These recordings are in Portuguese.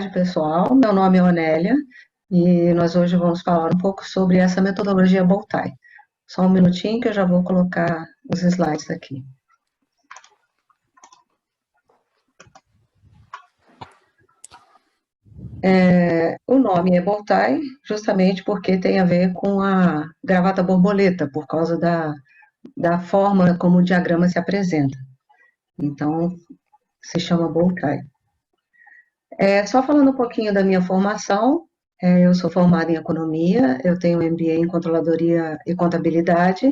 tarde, pessoal. Meu nome é Onélia e nós hoje vamos falar um pouco sobre essa metodologia Boltai. Só um minutinho que eu já vou colocar os slides aqui. O nome é Boltai justamente porque tem a ver com a gravata borboleta, por causa da forma como o diagrama se apresenta. Então, se chama Boltai. Só falando um pouquinho da minha formação, eu sou formada em economia, eu tenho MBA em controladoria e contabilidade,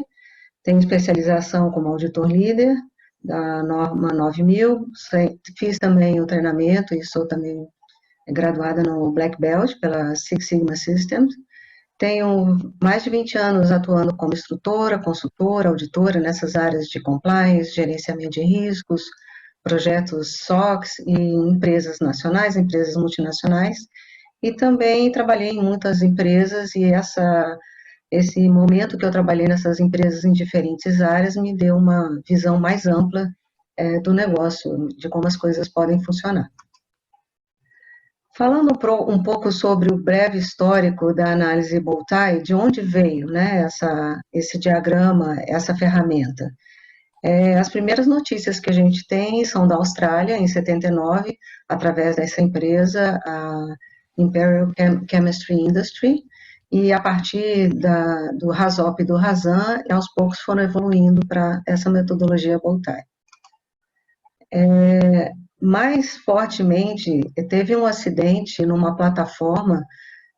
tenho especialização como auditor líder da norma 9000, fiz também o treinamento e sou também graduada no Black Belt pela Six Sigma Systems. Tenho mais de 20 anos atuando como instrutora, consultora, auditora nessas áreas de compliance, gerenciamento de riscos, projetos SOX e empresas nacionais, empresas multinacionais. E também trabalhei em muitas empresas e esse momento que eu trabalhei nessas empresas em diferentes áreas me deu uma visão mais ampla do negócio, de como as coisas podem funcionar. Falando um pouco sobre o breve histórico da análise Boltai, de onde veio, né, esse diagrama, essa ferramenta? As primeiras notícias que a gente tem são da Austrália, em 79, através dessa empresa, a Imperial Chemistry Industry, e a partir do RASOP e do Razan, aos poucos foram evoluindo para essa metodologia Boltai. Mais fortemente, teve um acidente numa plataforma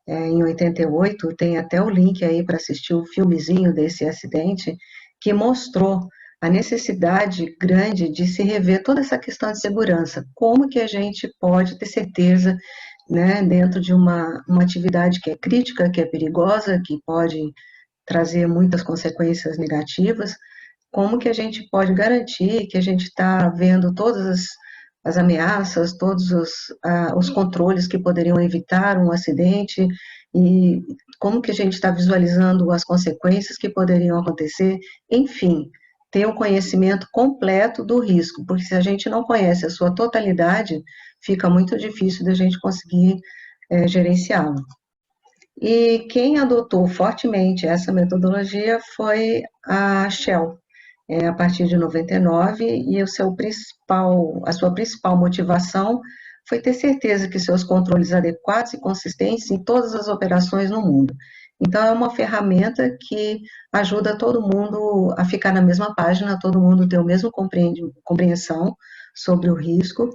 em 88, tem até o link aí para assistir o filmezinho desse acidente, que mostrou a necessidade grande de se rever toda essa questão de segurança. Como que a gente pode ter certeza, né, dentro de uma atividade que é crítica, que é perigosa, que pode trazer muitas consequências negativas, como que a gente pode garantir que a gente está vendo todas as ameaças, todos os controles que poderiam evitar um acidente, e como que a gente está visualizando as consequências que poderiam acontecer, enfim, ter um conhecimento completo do risco, porque se a gente não conhece a sua totalidade, fica muito difícil da gente conseguir gerenciá-lo. E quem adotou fortemente essa metodologia foi a Shell, a partir de 99, e a sua principal motivação foi ter certeza que seus controles adequados e consistentes em todas as operações no mundo. Então, é uma ferramenta que ajuda todo mundo a ficar na mesma página, todo mundo ter o mesmo compreensão sobre o risco,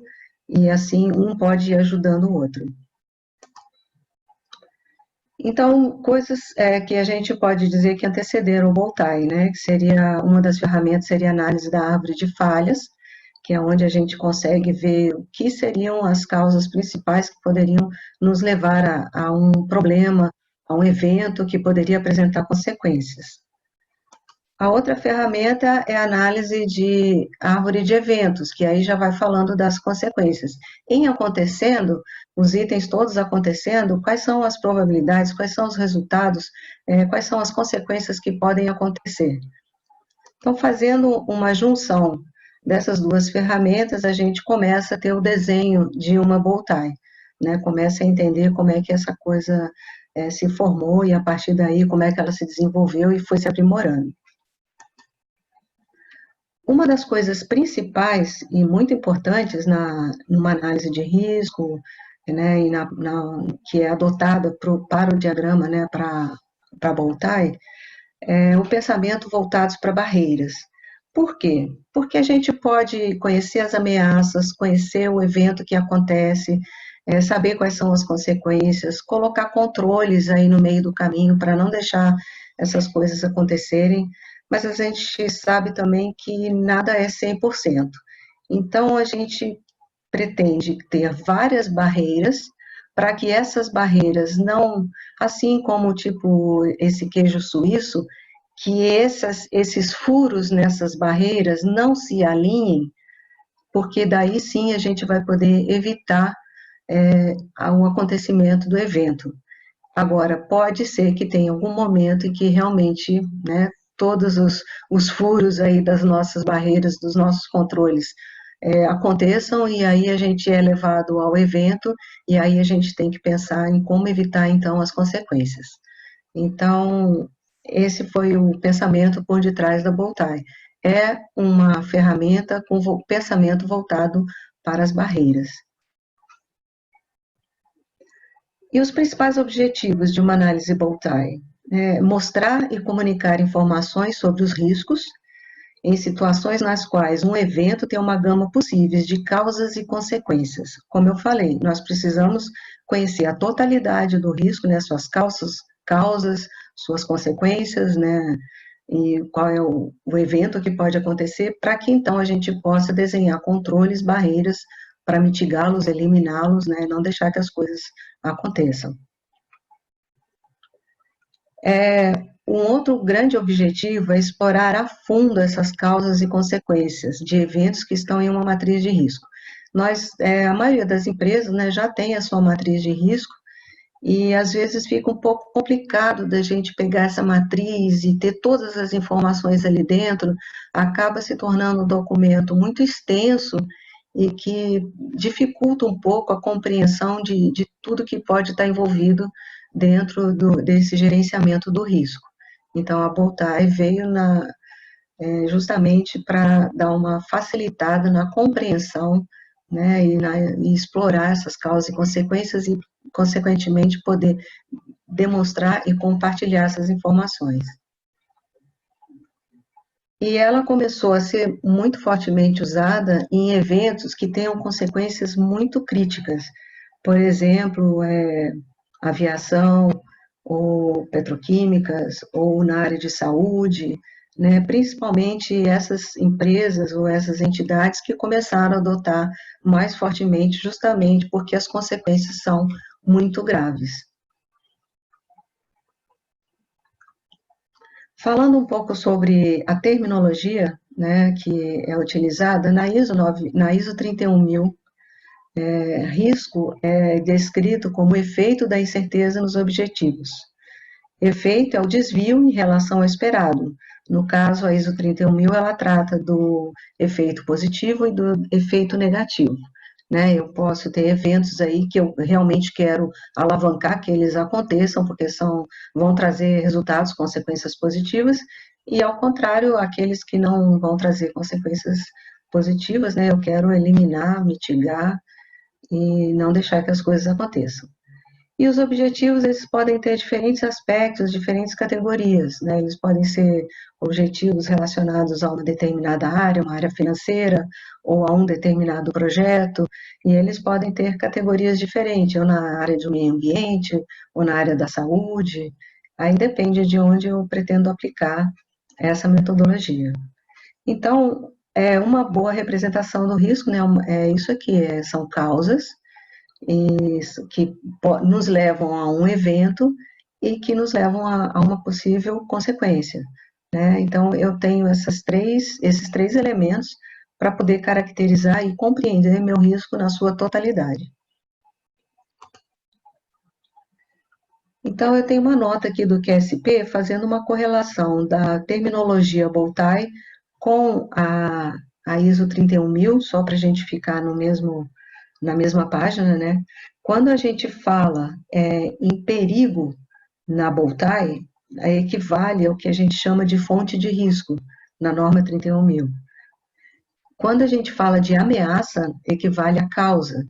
e assim um pode ir ajudando o outro. Então, coisas que a gente pode dizer que antecederam o Boltai, né? Que seria, uma das ferramentas seria a análise da árvore de falhas, que é onde a gente consegue ver o que seriam as causas principais que poderiam nos levar a um problema, a um evento que poderia apresentar consequências. A outra ferramenta é a análise de árvore de eventos, que aí já vai falando das consequências. Em acontecendo, os itens todos acontecendo, quais são as probabilidades, quais são os resultados, quais são as consequências que podem acontecer. Então, fazendo uma junção dessas duas ferramentas, a gente começa a ter o desenho de uma Boltai, né? Começa a entender como é que essa coisa se formou e, a partir daí, como é que ela se desenvolveu e foi se aprimorando. Uma das coisas principais e muito importantes numa análise de risco, né, e que é adotada para o diagrama, né, para Boltai, é o pensamento voltado para barreiras. Por quê? Porque a gente pode conhecer as ameaças, conhecer o evento que acontece, saber quais são as consequências, colocar controles aí no meio do caminho para não deixar essas coisas acontecerem, mas a gente sabe também que nada é 100%. Então, a gente pretende ter várias barreiras para que essas barreiras não, assim como tipo esse queijo suíço, que esses furos nessas barreiras não se alinhem, porque daí sim a gente vai poder evitar o acontecimento do evento. Agora, pode ser que tenha algum momento em que realmente, né, todos os furos aí das nossas barreiras, dos nossos controles, aconteçam, e aí a gente é levado ao evento, e aí a gente tem que pensar em como evitar, então, as consequências. Então, esse foi o pensamento por detrás da Bowtie. É uma ferramenta com pensamento voltado para as barreiras. E os principais objetivos de uma análise Bowtie? Mostrar e comunicar informações sobre os riscos em situações nas quais um evento tem uma gama possíveis de causas e consequências. Como eu falei, nós precisamos conhecer a totalidade do risco, né, suas causas, suas consequências, né, e qual é o evento que pode acontecer, para que então a gente possa desenhar controles, barreiras para mitigá-los, eliminá-los, né, não deixar que as coisas aconteçam. Um outro grande objetivo é explorar a fundo essas causas e consequências de eventos que estão em uma matriz de risco. A maioria das empresas, né, já tem a sua matriz de risco, e às vezes fica um pouco complicado da gente pegar essa matriz e ter todas as informações ali dentro, acaba se tornando um documento muito extenso e que dificulta um pouco a compreensão de tudo que pode estar envolvido dentro desse gerenciamento do risco. Então, a Boltai veio justamente para dar uma facilitada na compreensão, né, e explorar essas causas e consequências e, consequentemente, poder demonstrar e compartilhar essas informações. E ela começou a ser muito fortemente usada em eventos que tenham consequências muito críticas, por exemplo, aviação, ou petroquímicas, ou na área de saúde, né, principalmente essas empresas ou essas entidades que começaram a adotar mais fortemente, justamente porque as consequências são muito graves. Falando um pouco sobre a terminologia, né, que é utilizada na ISO 31000, risco é descrito como efeito da incerteza nos objetivos. Efeito é o desvio em relação ao esperado. No caso, a ISO 31000, ela trata do efeito positivo e do efeito negativo. Né? Eu posso ter eventos aí que eu realmente quero alavancar que eles aconteçam, porque vão trazer resultados, consequências positivas, e ao contrário, aqueles que não vão trazer consequências positivas, né? Eu quero eliminar, mitigar e não deixar que as coisas aconteçam. E os objetivos, eles podem ter diferentes aspectos, diferentes categorias, né? Eles podem ser objetivos relacionados a uma determinada área, uma área financeira, ou a um determinado projeto, e eles podem ter categorias diferentes, ou na área do meio ambiente, ou na área da saúde, aí depende de onde eu pretendo aplicar essa metodologia. Então, uma boa representação do risco, né, é isso aqui, são causas, que nos levam a um evento e que nos levam a uma possível consequência. Né? Então, eu tenho esses três elementos para poder caracterizar e compreender meu risco na sua totalidade. Então, eu tenho uma nota aqui do QSP fazendo uma correlação da terminologia Boltai com a ISO 31000, só para a gente ficar na mesma página, né? Quando a gente fala em perigo na Boltai, equivale ao que a gente chama de fonte de risco, na norma 31000. Quando a gente fala de ameaça, equivale à causa.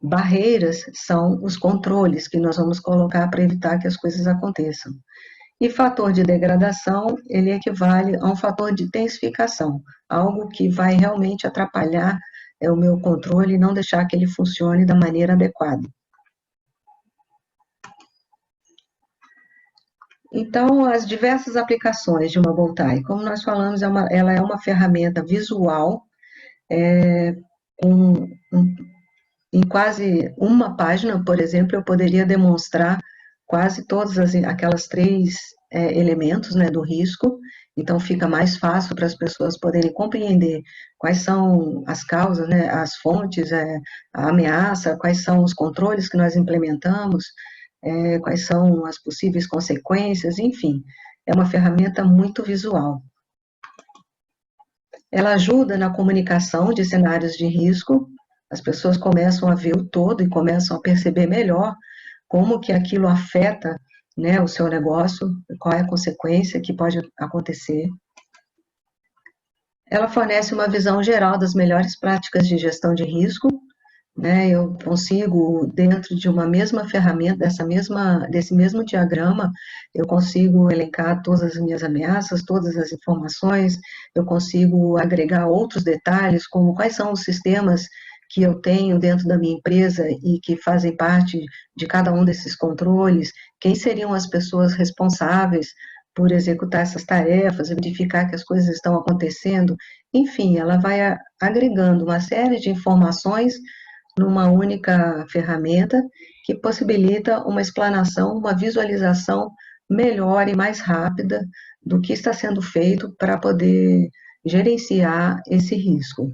Barreiras são os controles que nós vamos colocar para evitar que as coisas aconteçam. E fator de degradação, ele equivale a um fator de intensificação, algo que vai realmente atrapalhar o meu controle e não deixar que ele funcione da maneira adequada. Então, as diversas aplicações de uma Boltai, como nós falamos, ela é uma ferramenta visual, em quase uma página, por exemplo, eu poderia demonstrar quase todas aquelas três elementos, né, do risco, então fica mais fácil para as pessoas poderem compreender quais são as causas, né, as fontes, a ameaça, quais são os controles que nós implementamos, quais são as possíveis consequências, enfim, é uma ferramenta muito visual. Ela ajuda na comunicação de cenários de risco, as pessoas começam a ver o todo e começam a perceber melhor como que aquilo afeta, né, o seu negócio, qual é a consequência que pode acontecer. Ela fornece uma visão geral das melhores práticas de gestão de risco, né? Eu consigo, dentro de uma mesma ferramenta, desse mesmo diagrama, eu consigo elencar todas as minhas ameaças, todas as informações, eu consigo agregar outros detalhes, como quais são os sistemas que eu tenho dentro da minha empresa e que fazem parte de cada um desses controles, quem seriam as pessoas responsáveis por executar essas tarefas, verificar que as coisas estão acontecendo, enfim, ela vai agregando uma série de informações numa única ferramenta que possibilita uma explanação, uma visualização melhor e mais rápida do que está sendo feito para poder gerenciar esse risco.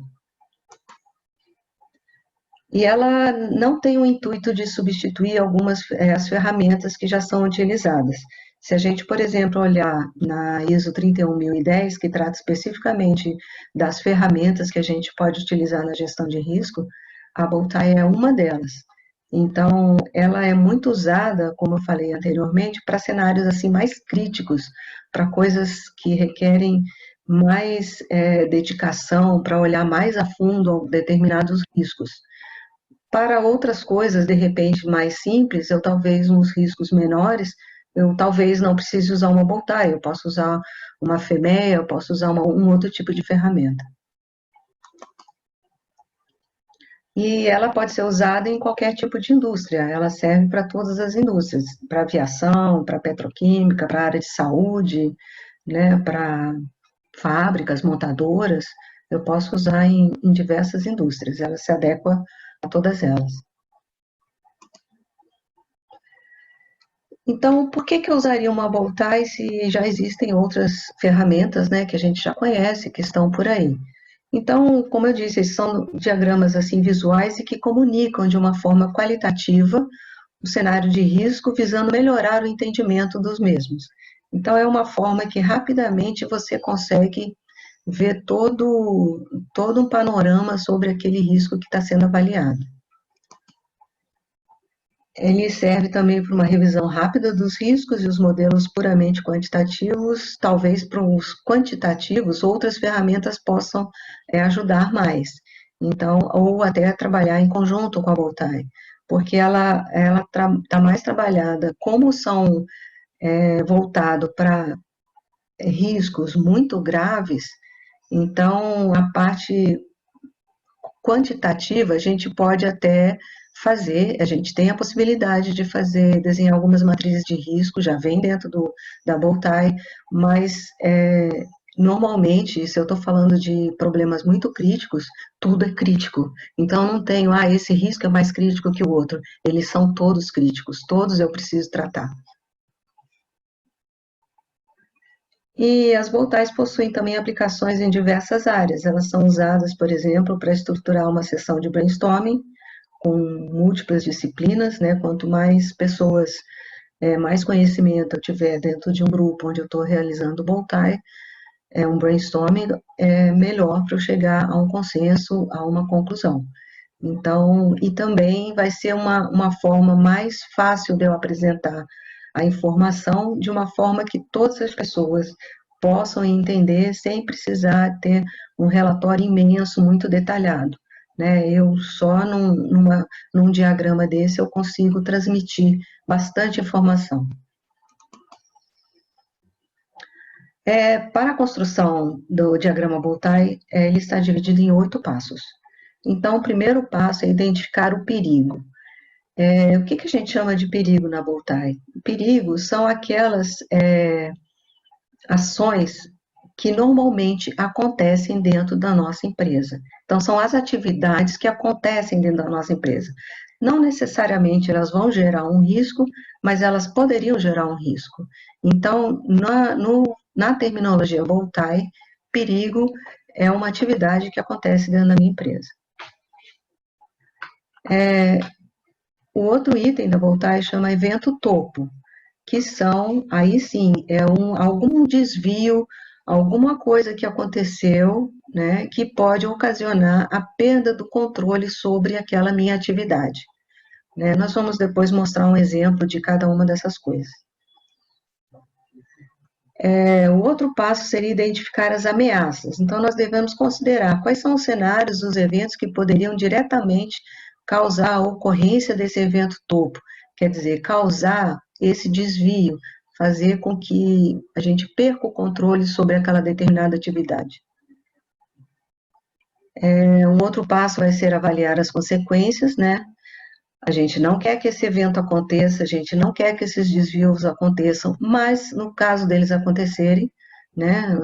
E ela não tem o intuito de substituir algumas as ferramentas que já são utilizadas. Se a gente, por exemplo, olhar na ISO 31010, que trata especificamente das ferramentas que a gente pode utilizar na gestão de risco, a Bowtie é uma delas. Então, ela é muito usada, como eu falei anteriormente, para cenários assim mais críticos, para coisas que requerem mais dedicação, para olhar mais a fundo determinados riscos. Para outras coisas, de repente, mais simples, eu talvez uns riscos menores, eu talvez não precise usar uma Bowtie, eu posso usar uma FEMEA, eu posso usar um outro tipo de ferramenta. E ela pode ser usada em qualquer tipo de indústria, ela serve para todas as indústrias, para aviação, para petroquímica, para a área de saúde, né, para fábricas, montadoras, eu posso usar em diversas indústrias, ela se adequa a todas elas. Então, por que eu usaria uma Bowtie se já existem outras ferramentas, né, que a gente já conhece, que estão por aí? Então, como eu disse, esses são diagramas assim visuais e que comunicam de uma forma qualitativa o cenário de risco, visando melhorar o entendimento dos mesmos. Então, é uma forma que rapidamente você consegue ver todo um panorama sobre aquele risco que está sendo avaliado. Ele serve também para uma revisão rápida dos riscos e os modelos puramente quantitativos. Talvez para os quantitativos, outras ferramentas possam ajudar mais. Então, ou até trabalhar em conjunto com a Bowtie, porque ela está mais trabalhada, como são voltado para riscos muito graves, então a parte quantitativa a gente pode até fazer, a gente tem a possibilidade de fazer, desenhar algumas matrizes de risco, já vem dentro da Bowtie, mas normalmente, se eu estou falando de problemas muito críticos, tudo é crítico. Então, não tenho, esse risco é mais crítico que o outro. Eles são todos críticos, todos eu preciso tratar. E as Bowties possuem também aplicações em diversas áreas. Elas são usadas, por exemplo, para estruturar uma sessão de brainstorming, com múltiplas disciplinas, né? Quanto mais pessoas, mais conhecimento eu tiver dentro de um grupo onde eu estou realizando o Bowtie, um brainstorming, é melhor para eu chegar a um consenso, a uma conclusão. Então, e também vai ser uma forma mais fácil de eu apresentar a informação de uma forma que todas as pessoas possam entender sem precisar ter um relatório imenso, muito detalhado. Né? Eu só num diagrama desse eu consigo transmitir bastante informação. Para a construção do diagrama Bowtie, ele está dividido em 8 passos. Então, o primeiro passo é identificar o perigo. O que a gente chama de perigo na Bowtie? Perigos são aquelas ações que normalmente acontecem dentro da nossa empresa. Então, são as atividades que acontecem dentro da nossa empresa. Não necessariamente elas vão gerar um risco, mas elas poderiam gerar um risco. Então, na terminologia Bowtie, perigo é uma atividade que acontece dentro da minha empresa. O outro item da Bowtie chama evento topo, que são, aí sim, algum desvio, alguma coisa que aconteceu, né, que pode ocasionar a perda do controle sobre aquela minha atividade, né? Nós vamos depois mostrar um exemplo de cada uma dessas coisas. O outro passo seria identificar as ameaças. Então, nós devemos considerar quais são os cenários, os eventos que poderiam diretamente causar a ocorrência desse evento topo, quer dizer, causar esse desvio, fazer com que a gente perca o controle sobre aquela determinada atividade. Um outro passo vai ser avaliar as consequências, né? A gente não quer que esse evento aconteça, a gente não quer que esses desvios aconteçam, mas no caso deles acontecerem, né,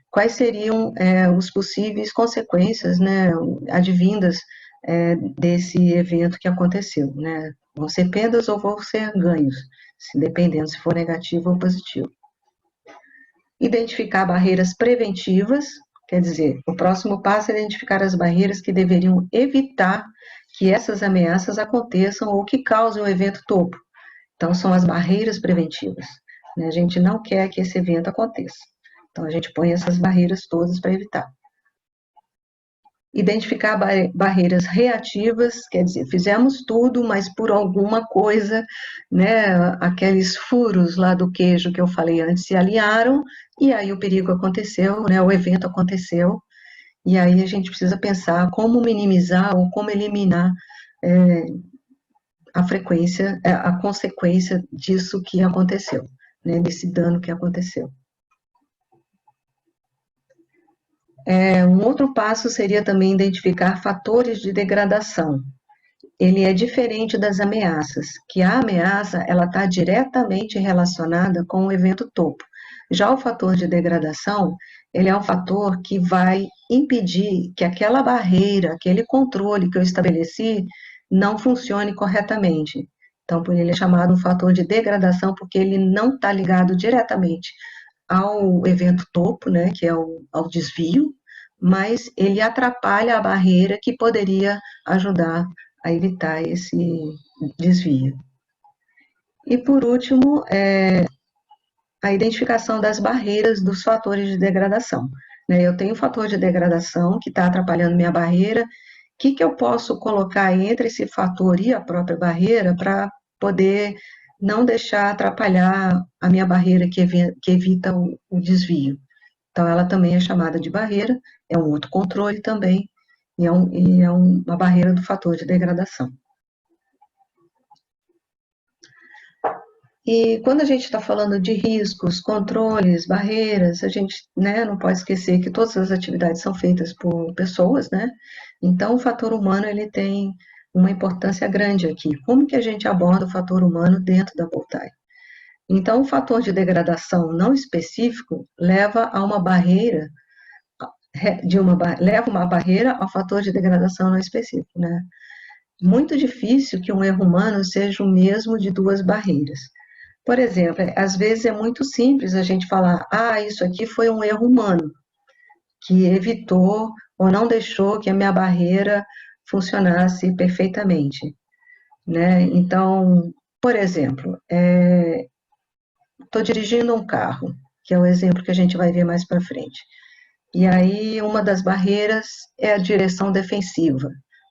quais seriam os possíveis consequências, né, advindas desse evento que aconteceu, né? Vão ser perdas ou vão ser ganhos, dependendo se for negativo ou positivo. Identificar barreiras preventivas, quer dizer, o próximo passo é identificar as barreiras que deveriam evitar que essas ameaças aconteçam ou que causem o evento topo. Então, são as barreiras preventivas, né? A gente não quer que esse evento aconteça. Então, a gente põe essas barreiras todas para evitar. Identificar barreiras reativas, quer dizer, fizemos tudo, mas por alguma coisa, né, aqueles furos lá do queijo que eu falei antes se alinharam, e aí o perigo aconteceu, né, o evento aconteceu, e aí a gente precisa pensar como minimizar ou como eliminar a frequência, a consequência disso que aconteceu, né, desse dano que aconteceu. Um outro passo seria também identificar fatores de degradação. Ele é diferente das ameaças, que a ameaça ela está diretamente relacionada com o evento topo. Já o fator de degradação, ele é um fator que vai impedir que aquela barreira, aquele controle que eu estabeleci, não funcione corretamente. Então, por ele é chamado um fator de degradação, porque ele não está ligado diretamente ao evento topo, né, que é ao desvio, mas ele atrapalha a barreira que poderia ajudar a evitar esse desvio. E, por último, a identificação das barreiras dos fatores de degradação. Eu tenho um fator de degradação que está atrapalhando minha barreira, o que eu posso colocar entre esse fator e a própria barreira para poder não deixar atrapalhar a minha barreira que evita o desvio. Então, ela também é chamada de barreira, é um outro controle também, e é uma barreira do fator de degradação. E quando a gente está falando de riscos, controles, barreiras, a gente, né, não pode esquecer que todas as atividades são feitas por pessoas, né? Então, o fator humano ele tem uma importância grande aqui. Como que a gente aborda o fator humano dentro da Voltaire? Então, o fator de degradação não específico leva a uma barreira leva uma barreira ao fator de degradação não específico, né? Muito difícil que um erro humano seja o mesmo de duas barreiras. Por exemplo, às vezes é muito simples a gente falar, isso aqui foi um erro humano, que evitou ou não deixou que a minha barreira funcionasse perfeitamente, né? Então, por exemplo, estou dirigindo um carro, que é o exemplo que a gente vai ver mais para frente. E aí, uma das barreiras é a direção defensiva,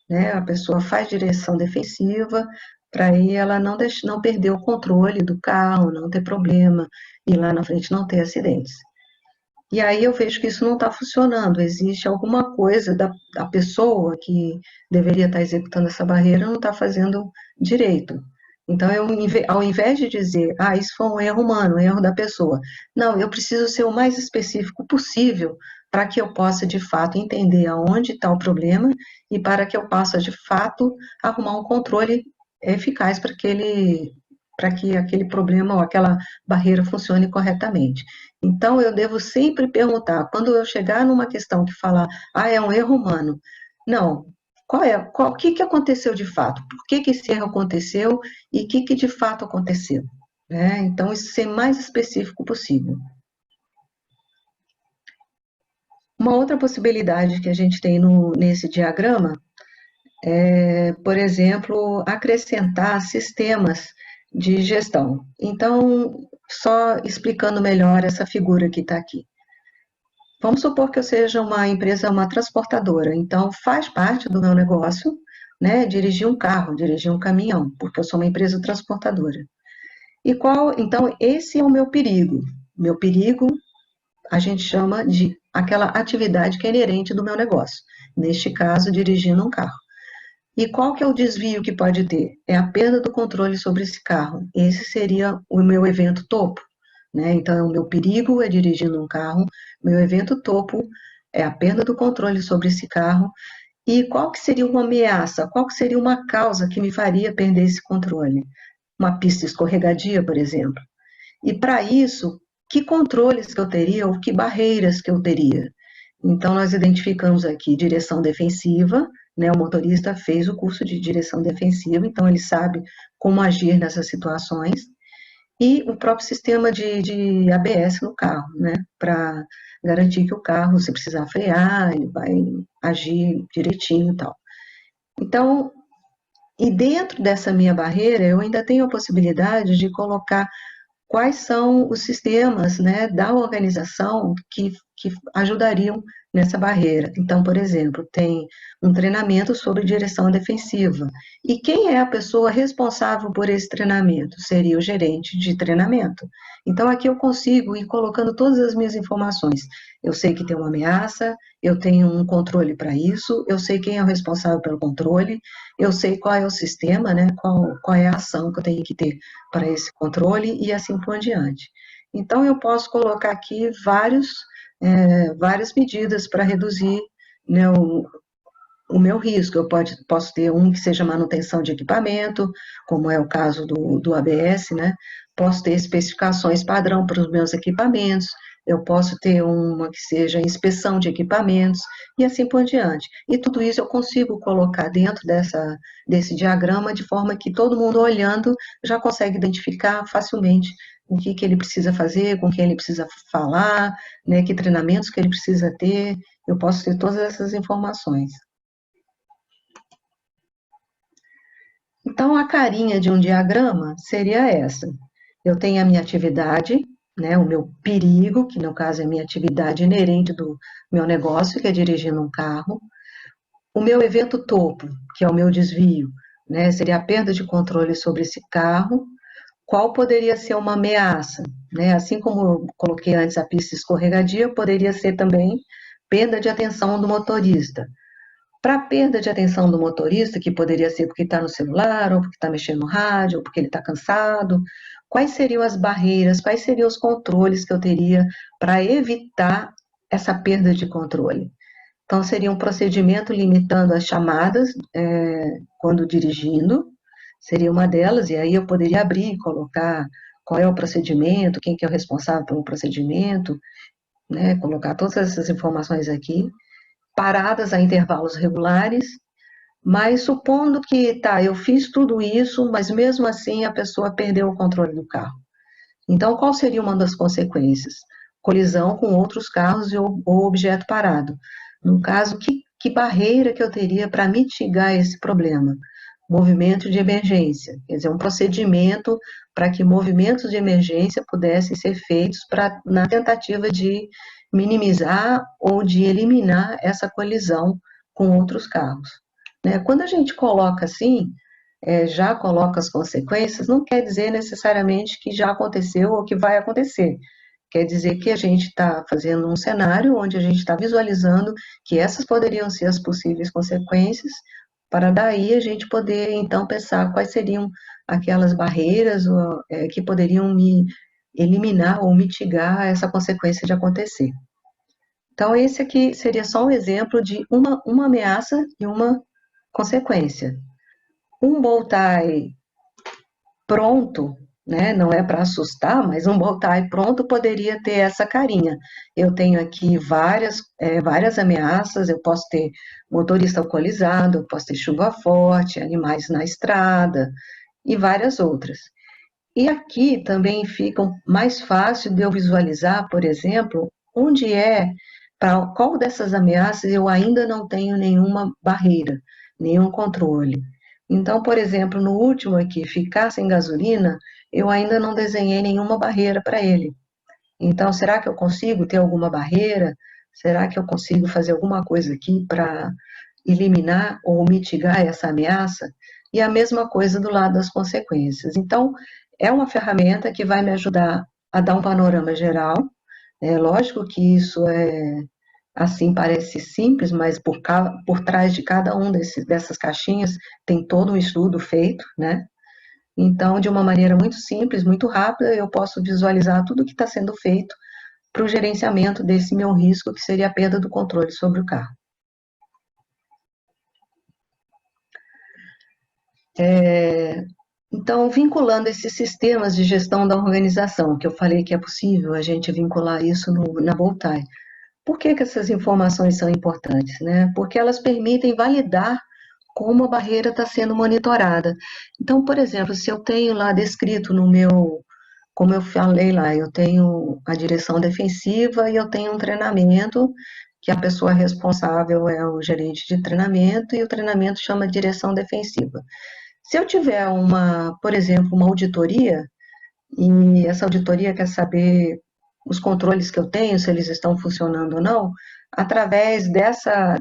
né? A pessoa faz direção defensiva para aí ela não perder o controle do carro, não ter problema, e lá na frente não ter acidentes. E aí eu vejo que isso não está funcionando, existe alguma coisa da pessoa que deveria estar executando essa barreira não está fazendo direito. Então, ao invés de dizer, isso foi um erro humano, um erro da pessoa, não, eu preciso ser o mais específico possível para que eu possa, de fato, entender aonde está o problema e para que eu possa, de fato, arrumar um controle eficaz para que aquele problema ou aquela barreira funcione corretamente. Então, eu devo sempre perguntar, quando eu chegar numa questão que falar, é um erro humano, não, o que aconteceu de fato? Por que esse erro aconteceu e o que de fato aconteceu? Né? Então, isso ser mais específico possível. Uma outra possibilidade que a gente tem nesse diagrama é, por exemplo, acrescentar sistemas de gestão. Então, só explicando melhor essa figura que está aqui. Vamos supor que eu seja uma empresa, uma transportadora, então faz parte do meu negócio, né, dirigir um carro, dirigir um caminhão, porque eu sou uma empresa transportadora. Então, esse é o meu perigo. Meu perigo, a gente chama de aquela atividade que é inerente do meu negócio. Neste caso, dirigindo um carro. E qual que é o desvio que pode ter? É a perda do controle sobre esse carro. Esse seria o meu evento topo, né? Então, o meu perigo é dirigindo um carro, meu evento topo é a perda do controle sobre esse carro. E qual que seria uma ameaça? Qual que seria uma causa que me faria perder esse controle? Uma pista escorregadia, por exemplo. E para isso, que controles que eu teria ou que barreiras que eu teria? Então, nós identificamos aqui direção defensiva, né? O motorista fez o curso de direção defensiva, então ele sabe como agir nessas situações. E o próprio sistema de ABS no carro, né? Para garantir que o carro, se precisar frear, ele vai agir direitinho e tal. Então, e dentro dessa minha barreira, eu ainda tenho a possibilidade de colocar quais são os sistemas, né, da organização que ajudariam nessa barreira. Então, por exemplo, tem um treinamento sobre direção defensiva. E quem é a pessoa responsável por esse treinamento? Seria o gerente de treinamento. Então, aqui eu consigo ir colocando todas as minhas informações. Eu sei que tem uma ameaça, eu tenho um controle para isso, eu sei quem é o responsável pelo controle, eu sei qual é o sistema, né, qual é a ação que eu tenho que ter para esse controle e assim por diante. Então, eu posso colocar aqui várias medidas para reduzir, né, o meu risco. Posso ter um que seja manutenção de equipamento, como é o caso do ABS, né? Posso ter especificações padrão para os meus equipamentos, eu posso ter uma que seja inspeção de equipamentos, e assim por diante. E tudo isso eu consigo colocar dentro desse diagrama, de forma que todo mundo olhando já consegue identificar facilmente o que ele precisa fazer, com quem ele precisa falar, né, que treinamentos que ele precisa ter, eu posso ter todas essas informações. Então, a carinha de um diagrama seria essa. Eu tenho a minha atividade, né, o meu perigo, que no caso é a minha atividade inerente do meu negócio, que é dirigindo um carro. O meu evento topo, que é o meu desvio, né, seria a perda de controle sobre esse carro. Qual poderia ser uma ameaça? Né? Assim como eu coloquei antes a pista escorregadia, poderia ser também perda de atenção do motorista. Para perda de atenção do motorista, que poderia ser porque está no celular, ou porque está mexendo no rádio, ou porque ele está cansado, quais seriam as barreiras, quais seriam os controles que eu teria para evitar essa perda de controle? Então, seria um procedimento limitando as chamadas quando dirigindo, seria uma delas, e aí eu poderia abrir e colocar qual é o procedimento, quem que é o responsável pelo procedimento, né, colocar todas essas informações aqui, paradas a intervalos regulares, mas supondo que, tá, eu fiz tudo isso, mas mesmo assim a pessoa perdeu o controle do carro. Então, qual seria uma das consequências? Colisão com outros carros ou objeto parado. No caso, que barreira que eu teria para mitigar esse problema? Movimento de emergência, quer dizer, um procedimento para que movimentos de emergência pudessem ser feitos na tentativa de minimizar ou de eliminar essa colisão com outros carros. Né? Quando a gente coloca assim, já coloca as consequências, não quer dizer necessariamente que já aconteceu ou que vai acontecer. Quer dizer que a gente está fazendo um cenário onde a gente está visualizando que essas poderiam ser as possíveis consequências, para daí a gente poder, então, pensar quais seriam aquelas barreiras que poderiam me eliminar ou mitigar essa consequência de acontecer. Então, esse aqui seria só um exemplo de uma ameaça e uma consequência. Um bow tie pronto, né? Não é para assustar, mas um bow tie pronto poderia ter essa carinha. Eu tenho aqui várias ameaças, eu posso ter motorista alcoolizado, eu posso ter chuva forte, animais na estrada e várias outras. E aqui também fica mais fácil de eu visualizar, por exemplo, para qual dessas ameaças eu ainda não tenho nenhuma barreira, nenhum controle. Então, por exemplo, no último aqui, ficar sem gasolina, eu ainda não desenhei nenhuma barreira para ele. Então, será que eu consigo ter alguma barreira? Será que eu consigo fazer alguma coisa aqui para eliminar ou mitigar essa ameaça? E a mesma coisa do lado das consequências. Então, é uma ferramenta que vai me ajudar a dar um panorama geral. É lógico que isso assim, parece simples, mas por trás de cada um dessas caixinhas tem todo um estudo feito, né? Então, de uma maneira muito simples, muito rápida, eu posso visualizar tudo o que está sendo feito para o gerenciamento desse meu risco, que seria a perda do controle sobre o carro. Então, vinculando esses sistemas de gestão da organização, que eu falei que é possível a gente vincular isso na Voltaire. Por que essas informações são importantes, né? Porque elas permitem validar como a barreira está sendo monitorada. Então, por exemplo, se eu tenho lá descrito no meu, como eu falei lá, eu tenho a direção defensiva e eu tenho um treinamento, que a pessoa responsável é o gerente de treinamento e o treinamento chama direção defensiva. Se eu tiver por exemplo, uma auditoria, e essa auditoria quer saber os controles que eu tenho, se eles estão funcionando ou não, através dessa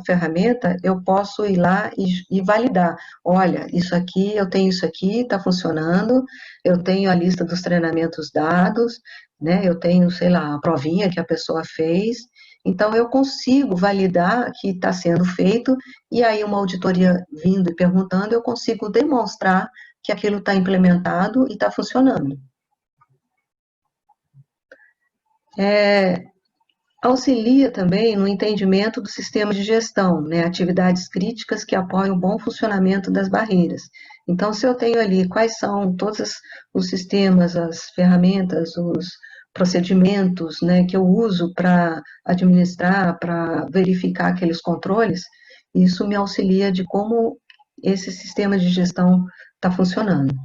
ferramenta, eu posso ir lá e validar. Olha, isso aqui, eu tenho isso aqui, está funcionando, eu tenho a lista dos treinamentos dados, né, eu tenho, sei lá, a provinha que a pessoa fez, então eu consigo validar que está sendo feito, e aí uma auditoria vindo e perguntando, eu consigo demonstrar que aquilo está implementado e está funcionando. Auxilia também no entendimento do sistema de gestão, né, atividades críticas que apoiam o bom funcionamento das barreiras. Então, se eu tenho ali quais são todos os sistemas, as ferramentas, os procedimentos, né, que eu uso para administrar, para verificar aqueles controles, isso me auxilia de como esse sistema de gestão está funcionando.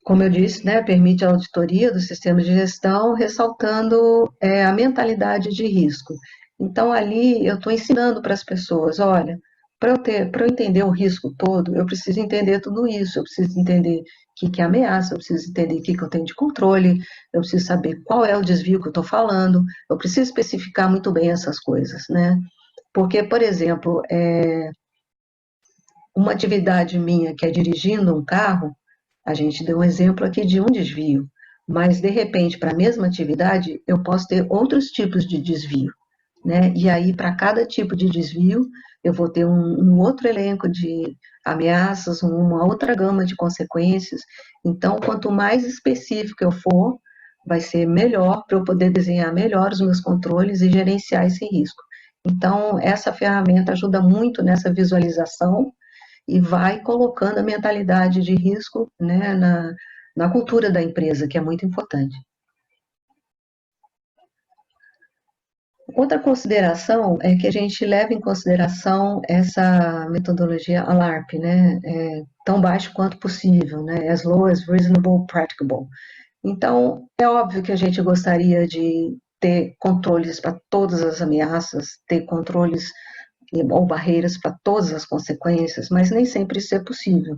Como eu disse, né, permite a auditoria do sistema de gestão, ressaltando a mentalidade de risco. Então, ali eu estou ensinando para as pessoas, olha, para eu entender o risco todo, eu preciso entender tudo isso, eu preciso entender o que é ameaça, eu preciso entender o que eu tenho de controle, eu preciso saber qual é o desvio que eu estou falando, eu preciso especificar muito bem essas coisas, né? Porque, por exemplo, uma atividade minha que é dirigindo um carro, a gente deu um exemplo aqui de um desvio, mas de repente, para a mesma atividade, eu posso ter outros tipos de desvio, né? E aí, para cada tipo de desvio, eu vou ter um outro elenco de ameaças, uma outra gama de consequências. Então, quanto mais específico eu for, vai ser melhor para eu poder desenhar melhor os meus controles e gerenciar esse risco. Então, essa ferramenta ajuda muito nessa visualização e vai colocando a mentalidade de risco, né, na cultura da empresa, que é muito importante. Outra consideração é que a gente leva em consideração essa metodologia ALARP, né, tão baixo quanto possível, né, as low as reasonable practicable. Então, é óbvio que a gente gostaria de ter controles para todas as ameaças, ter controles ou barreiras para todas as consequências, mas nem sempre isso é possível,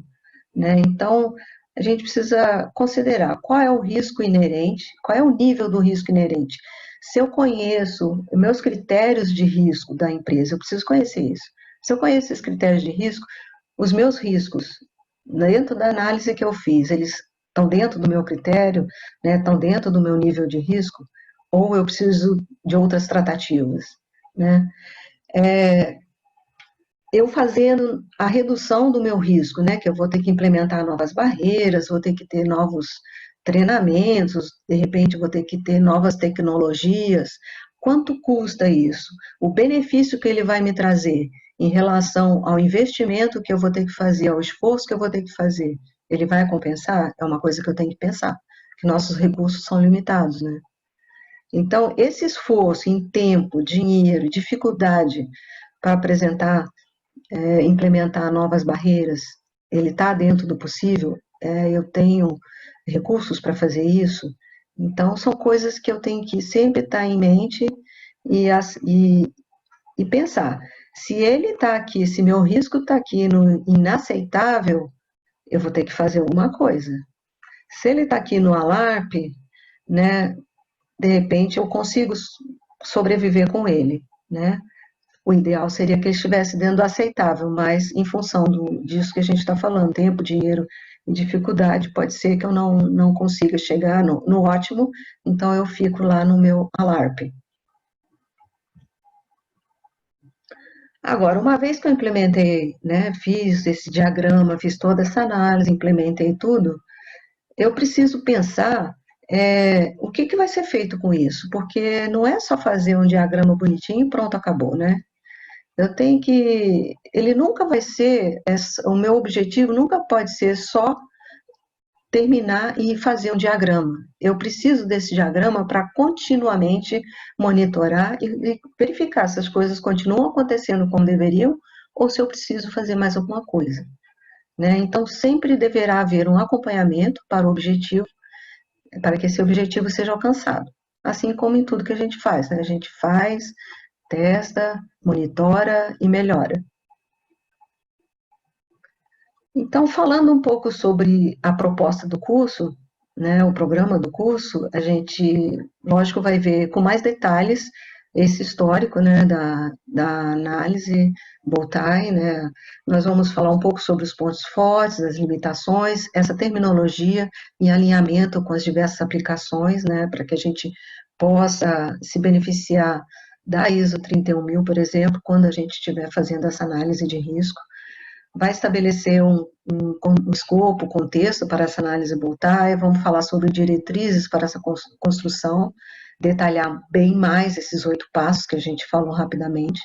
né? Então, a gente precisa considerar qual é o risco inerente, qual é o nível do risco inerente. Se eu conheço meus critérios de risco da empresa, eu preciso conhecer isso. Se eu conheço esses critérios de risco, os meus riscos, dentro da análise que eu fiz, eles estão dentro do meu critério, né, estão dentro do meu nível de risco, ou eu preciso de outras tratativas, né? Eu fazendo a redução do meu risco, né, que eu vou ter que implementar novas barreiras, vou ter que ter novos treinamentos, de repente vou ter que ter novas tecnologias. Quanto custa isso? O benefício que ele vai me trazer em relação ao investimento que eu vou ter que fazer, ao esforço que eu vou ter que fazer, ele vai compensar? É uma coisa que eu tenho que pensar, que nossos recursos são limitados, né? Então, esse esforço em tempo, dinheiro, dificuldade para apresentar implementar novas barreiras, ele está dentro do possível, eu tenho recursos para fazer isso, então são coisas que eu tenho que sempre estar em mente e pensar, se ele está aqui, se meu risco está aqui no inaceitável, eu vou ter que fazer alguma coisa. Se ele está aqui no alarpe, né, de repente eu consigo sobreviver com ele, né? O ideal seria que ele estivesse dentro do aceitável, mas em função disso que a gente está falando, tempo, dinheiro e dificuldade, pode ser que eu não consiga chegar no ótimo, então eu fico lá no meu alarpe. Agora, uma vez que eu implementei, né, fiz esse diagrama, fiz toda essa análise, implementei tudo, eu preciso pensar o que, que vai ser feito com isso, porque não é só fazer um diagrama bonitinho e pronto, acabou, né? Eu tenho que. Ele nunca vai ser. O meu objetivo nunca pode ser só terminar e fazer um diagrama. Eu preciso desse diagrama para continuamente monitorar e verificar se as coisas continuam acontecendo como deveriam ou se eu preciso fazer mais alguma coisa. Né? Então, sempre deverá haver um acompanhamento para o objetivo, para que esse objetivo seja alcançado. Assim como em tudo que a gente faz, né? A gente faz, testa, monitora e melhora. Então, falando um pouco sobre a proposta do curso, né, o programa do curso, a gente, lógico, vai ver com mais detalhes esse histórico, né, da análise Boltai, né, nós vamos falar um pouco sobre os pontos fortes, as limitações, essa terminologia em alinhamento com as diversas aplicações, né, para que a gente possa se beneficiar da ISO 31000, por exemplo, quando a gente estiver fazendo essa análise de risco, vai estabelecer um escopo, contexto para essa análise Boltai, vamos falar sobre diretrizes para essa construção, detalhar bem mais esses 8 passos que a gente falou rapidamente,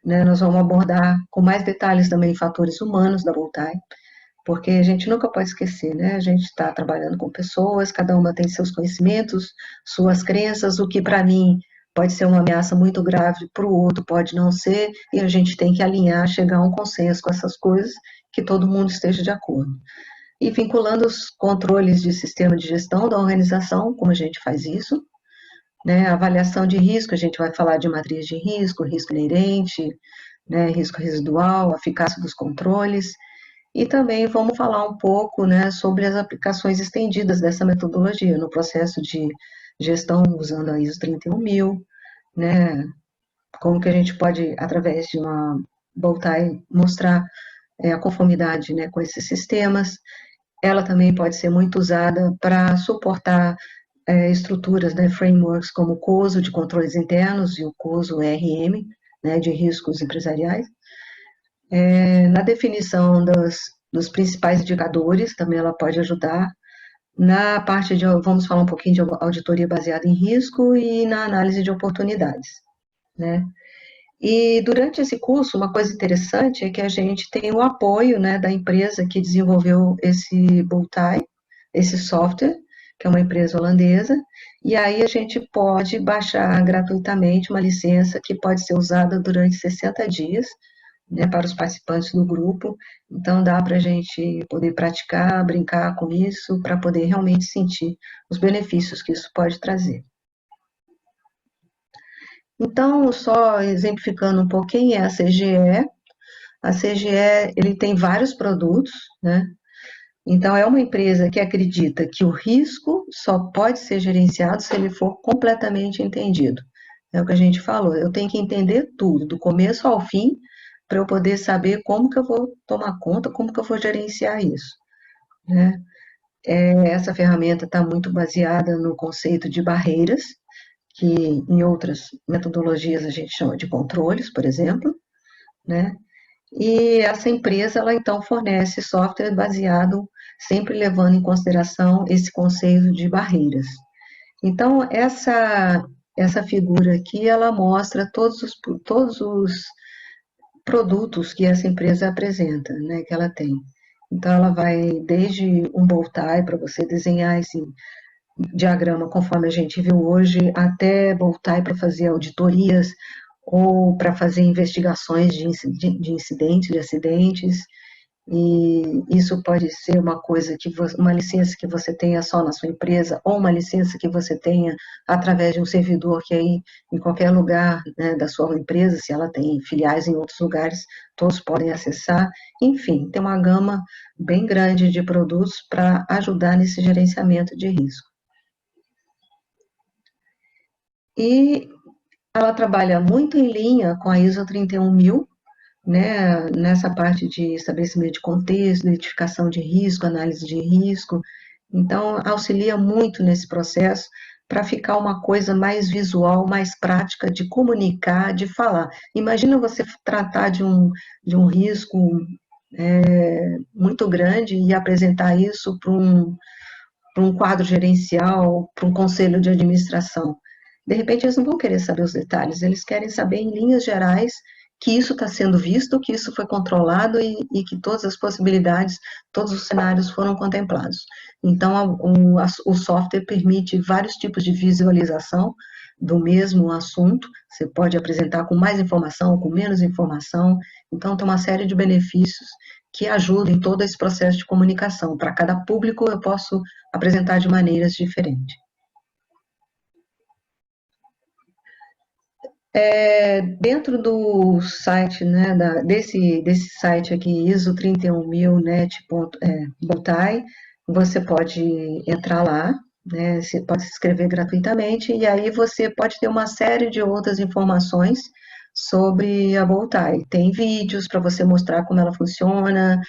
né? Nós vamos abordar com mais detalhes também fatores humanos da Boltai, porque a gente nunca pode esquecer, né? A gente está trabalhando com pessoas, cada uma tem seus conhecimentos, suas crenças, o que para mim pode ser uma ameaça muito grave, para o outro pode não ser, e a gente tem que alinhar, chegar a um consenso com essas coisas, que todo mundo esteja de acordo. E vinculando os controles de sistema de gestão da organização, como a gente faz isso, né? Avaliação de risco, a gente vai falar de matriz de risco inerente, né? Risco residual, eficácia dos controles, e também vamos falar um pouco, né, sobre as aplicações estendidas dessa metodologia no processo de gestão usando a ISO 31000, né, como que a gente pode, através de uma Boltai, mostrar a conformidade, né, com esses sistemas. Ela também pode ser muito usada para suportar estruturas, né, frameworks como o COSO de controles internos e o COSO RM, né, de riscos empresariais. Na definição dos principais indicadores, também ela pode ajudar. Na parte de, vamos falar um pouquinho de auditoria baseada em risco e na análise de oportunidades, né? E durante esse curso, uma coisa interessante é que a gente tem o apoio, né, da empresa que desenvolveu esse Boltai, esse software, que é uma empresa holandesa, e aí a gente pode baixar gratuitamente uma licença que pode ser usada durante 60 dias, né, para os participantes do grupo. Então, dá para a gente poder praticar, brincar com isso, para poder realmente sentir os benefícios que isso pode trazer. Então, só exemplificando um pouquinho, é a CGE. A CGE, ele tem vários produtos, né? Então, é uma empresa que acredita que o risco só pode ser gerenciado se ele for completamente entendido. É o que a gente falou, eu tenho que entender tudo, do começo ao fim, para eu poder saber como que eu vou tomar conta, como que eu vou gerenciar isso, né? Essa ferramenta está muito baseada no conceito de barreiras, que em outras metodologias a gente chama de controles, por exemplo, né? E essa empresa, ela então fornece software baseado, sempre levando em consideração esse conceito de barreiras. Então, essa figura aqui, ela mostra todos os produtos que essa empresa apresenta, né, que ela tem. Então, ela vai desde um Boltai para você desenhar esse diagrama conforme a gente viu hoje, até Boltai para fazer auditorias ou para fazer investigações de incidentes, de acidentes, e isso pode ser uma coisa uma licença que você tenha só na sua empresa, ou uma licença que você tenha através de um servidor que aí, em qualquer lugar, né, da sua empresa, se ela tem filiais em outros lugares, todos podem acessar. Enfim, tem uma gama bem grande de produtos para ajudar nesse gerenciamento de risco. E ela trabalha muito em linha com a ISO 31000, né, nessa parte de estabelecimento de contexto, identificação de risco, análise de risco. Então, auxilia muito nesse processo para ficar uma coisa mais visual, mais prática de comunicar, de falar. Imagina você tratar de um risco muito grande e apresentar isso para um quadro gerencial, para um conselho de administração. De repente, eles não vão querer saber os detalhes, eles querem saber em linhas gerais que isso está sendo visto, que isso foi controlado e que todas as possibilidades, todos os cenários foram contemplados. Então, o software permite vários tipos de visualização do mesmo assunto, você pode apresentar com mais informação, com menos informação, então tem uma série de benefícios que ajudam em todo esse processo de comunicação. Para cada público, eu posso apresentar de maneiras diferentes. Dentro do site, né, desse site aqui, ISO 31000net.botai, você pode entrar lá, né, você pode se inscrever gratuitamente, e aí você pode ter uma série de outras informações sobre a Botai. Tem vídeos para você mostrar como ela funciona,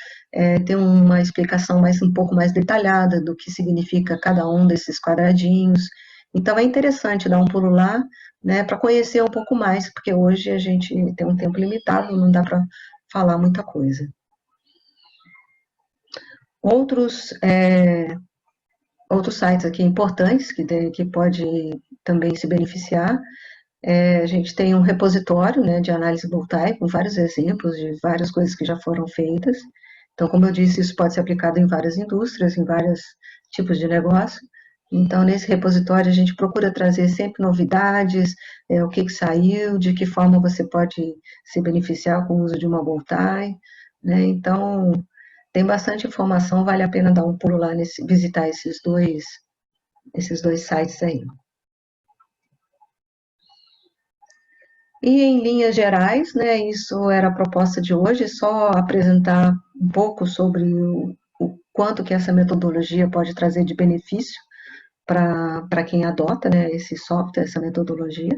tem uma explicação um pouco mais detalhada do que significa cada um desses quadradinhos. Então é interessante dar um pulo lá, né, para conhecer um pouco mais, porque hoje a gente tem um tempo limitado, não dá para falar muita coisa. Outros, outros sites aqui importantes que pode também se beneficiar, a gente tem um repositório, né, de análise voltaica, com vários exemplos de várias coisas que já foram feitas. Então, como eu disse, isso pode ser aplicado em várias indústrias, em vários tipos de negócio. Então, nesse repositório, a gente procura trazer sempre novidades, o que saiu, de que forma você pode se beneficiar com o uso de uma Boltai, né? Então, tem bastante informação, vale a pena dar um pulo lá, visitar esses dois sites aí. E em linhas gerais, né, isso era a proposta de hoje, só apresentar um pouco sobre o quanto que essa metodologia pode trazer de benefício para quem adota, né, esse software, essa metodologia,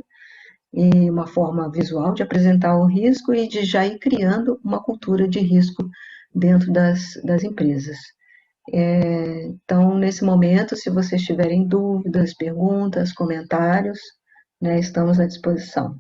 e uma forma visual de apresentar o risco e de já ir criando uma cultura de risco dentro das empresas. Então, nesse momento, se vocês tiverem dúvidas, perguntas, comentários, né, estamos à disposição.